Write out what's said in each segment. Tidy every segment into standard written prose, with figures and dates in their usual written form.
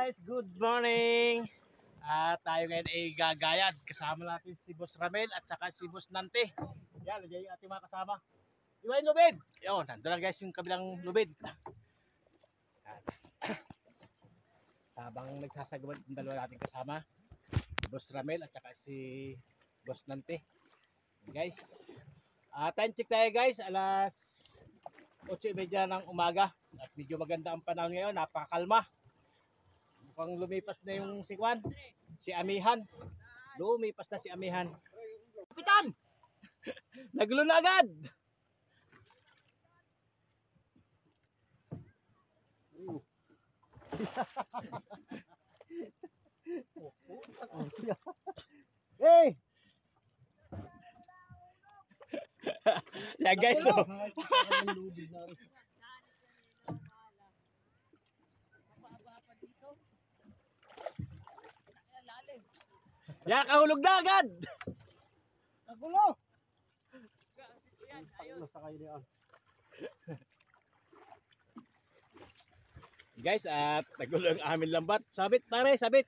guys, good morning. Tayo ngayon ay gagayad. Kasama natin si Boss Ramel at saka si Boss Nante. Yan, nandiyan yung ating mga kasama. Iba yung lubid. Yun, nandun lang guys yung kabilang lubid. Habang nagsasagawan yung dalawa nating kasama, si Boss Ramel at saka si Boss Nante. Guys, time check tayo guys, alas 8:30 ng umaga. At medyo maganda ang panahon ngayon, napakakalma. Mukhang lumipas na yung si Amihan. Lumipas na si Amihan. Kapitan! Nagulo na agad! Hey! Yeah guys, so. Yan, kahulog na agad! Nagulo! Guys, at nagulo ang aming lambat. Sabit pare, sabit!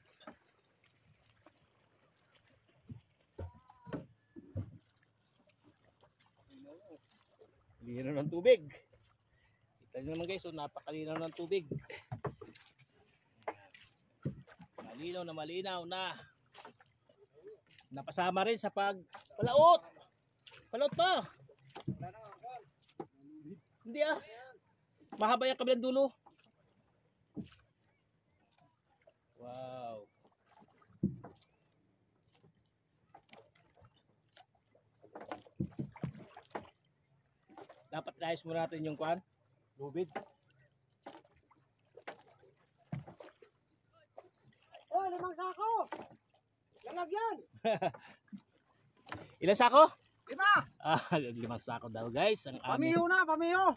Linaw ng tubig. Kita nyo naman guys, so napakalinaw ng tubig. Malinaw na malinaw na. Napasama rin sa pagpalaot. Palaot pa. Hindi ah. Mahaba yung kabilang dulo. Wow. Dapat iayos muna natin yung kwan. Lubid. Oh, 5 sako. Lalagyan. Ilan sako? 5. 5 sako daw guys. Ang Pamiyo na, pamiyo.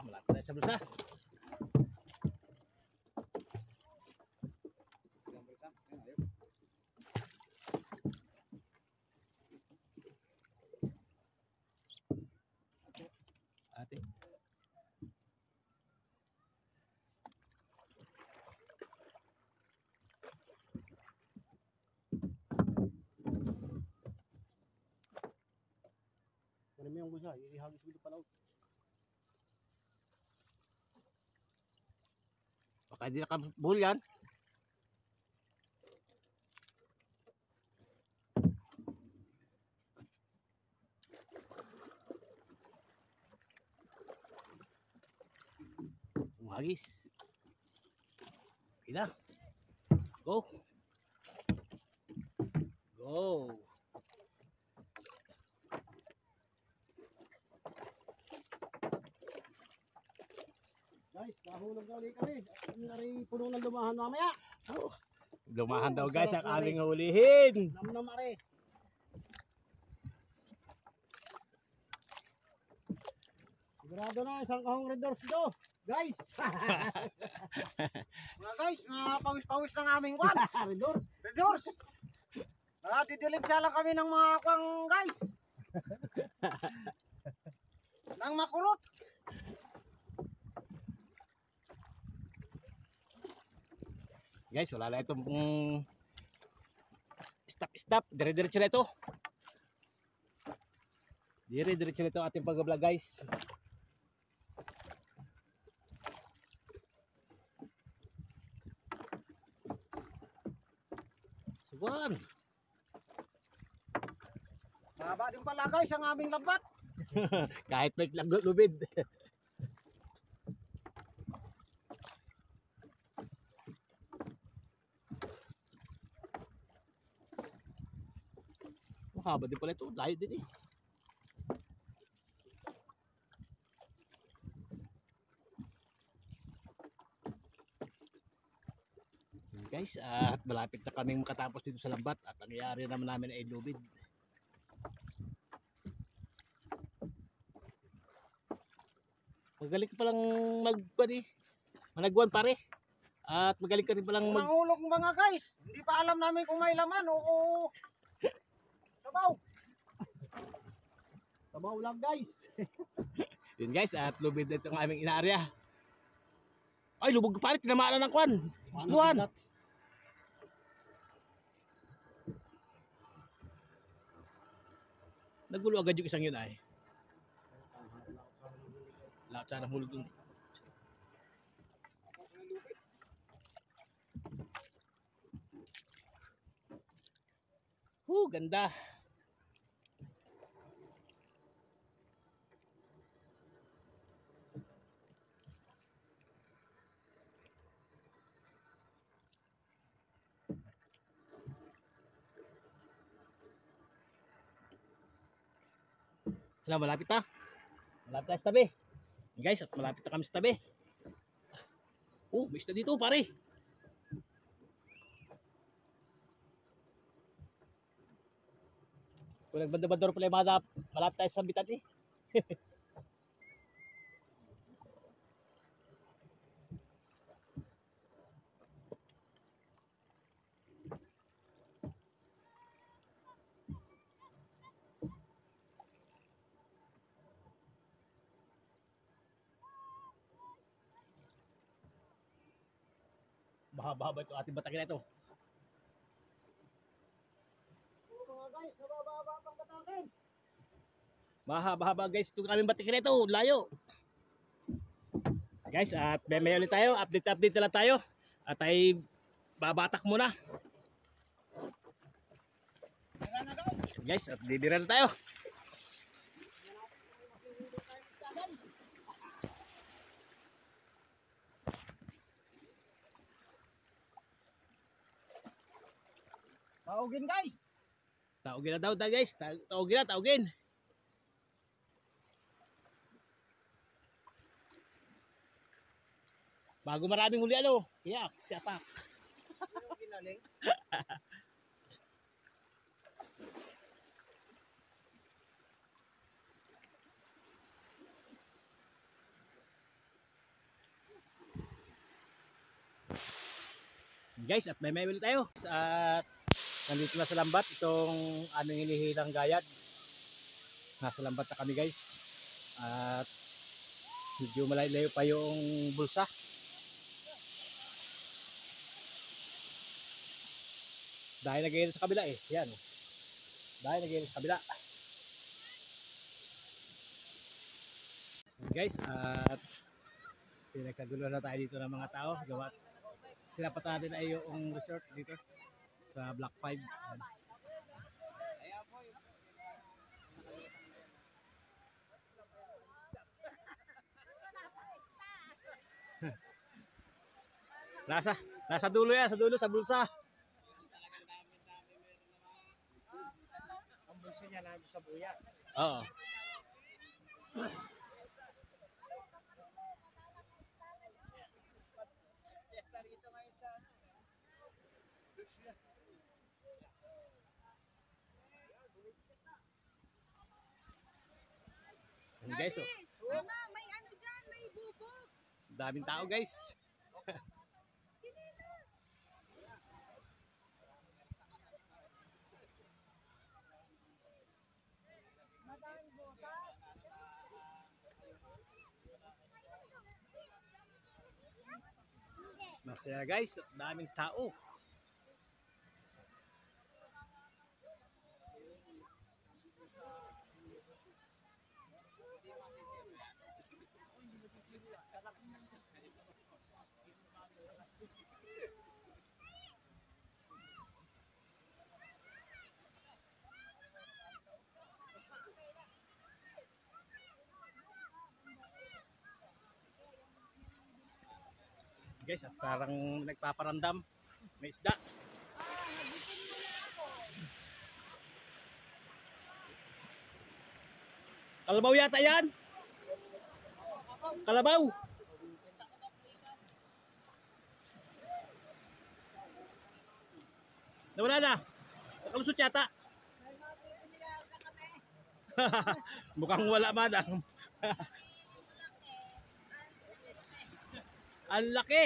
Malapit na sa bulsa. Ate. Marami yung bulsa, ihagis dito pala. Baka hindi nakabuhol yan. Umagis. Okay na. Go. Go. Guys, nahulog na ulit kami. Hindi na rin puno ng lumahan mamaya. Oh. Lumahan daw guys ang aming hulihin. Namnam are. Sigurado na, isang kahong red doors dito. Guys! Mga guys, pawis-pawis ng aming kwan. Red doors. Red doors. Nakatidilim siya lang kami ng mga kwang guys. Nang makulot. Guys, wala na itong stop. Dire-diretso na ito. Dire-diretso na ito ating pag-vlog guys. Subuhan. Mahaba din pala guys ang aming lambat. Kahit may lubid. Mahaba din pala ito. Layo din eh. Guys, at malapit na kaming makatapos dito sa lambat at nangyayari naman namin ay lubid. Magaling ka palang managwan pare. At magaling ka rin palang Nangulog mga guys. Hindi pa alam namin kung may laman o sabaw. Sabaw lang guys. Yun guys, at lubid na itong aming inaarya. Ay, lubog ka pare, tinamaan na ng kwan. Gustuhan. Nagulo agad yung isang yun ay. Lahat sana hulog dun. Ganda. Hala, malapit na. Malapit na sa tabi. Guys, at malapit na kami sa tabi. May isda dito, pare. Kung nagbanda-bandor pala yung mga malapit tayo sa bitan eh. Mahaba-haba ito ating batakin na ito. Mga guys, nabababa pang batakin. Mahaba-haba guys ito aming batakin na ito. Layo. Guys, at may ulit tayo. Update na lang tayo. At ay babatak muna. Guys, at bibira na tayo. Taugin guys. Taugin na daw guys. Taugin. Bago maraming huli ano. Kaya, siapa. Ginaling. Guys, at may ulit tayo. At nandito na sa lambat itong aming hinihilang gayad. Nasa lambat na kami guys. At medyo malayo pa yung bulsa. Dahil nag-iinom sa kabila eh. Yan. Dahil nag-iinom sa kabila. Guys, at pinagkagulo na tayo dito ng mga tao. Gawa. Sinapat natin ay yung resort dito sa Block 5. Nasa dulo yan, sa dulo, sa bulsa. Ang bulsa niya nandun sa buya. Oo. Guys, Mama, may ano dyan, may bubog. daming tao guys. Masaya guys, daming tao. Guys, at parang nagpaparamdam. May isda. Kalabaw yata yan. Kalabaw. Nawala na. Nakalusot yata. Mukhang wala madam. Ang laki.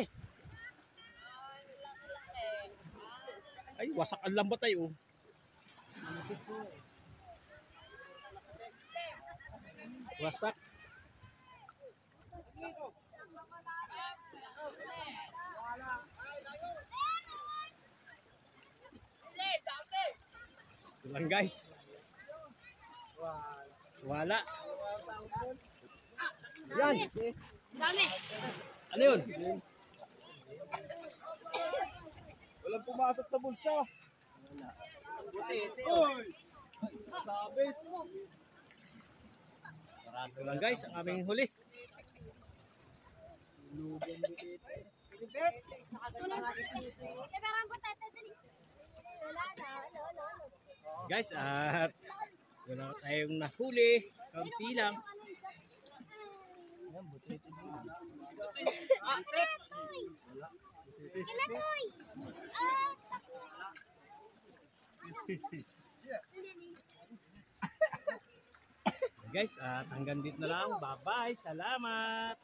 Ay, wasak ang lambat ay oh. Wasak. Ito lang guys. Wala. Yan. Dami. Ano yun? Walang pumasok sa bulsa. Uy! Sabit. Ito lang guys, ang aming huli. Guys, at wala tayong nahuli. Kaunti lang. Guys, at hanggang dito na lang. Bye-bye. Salamat.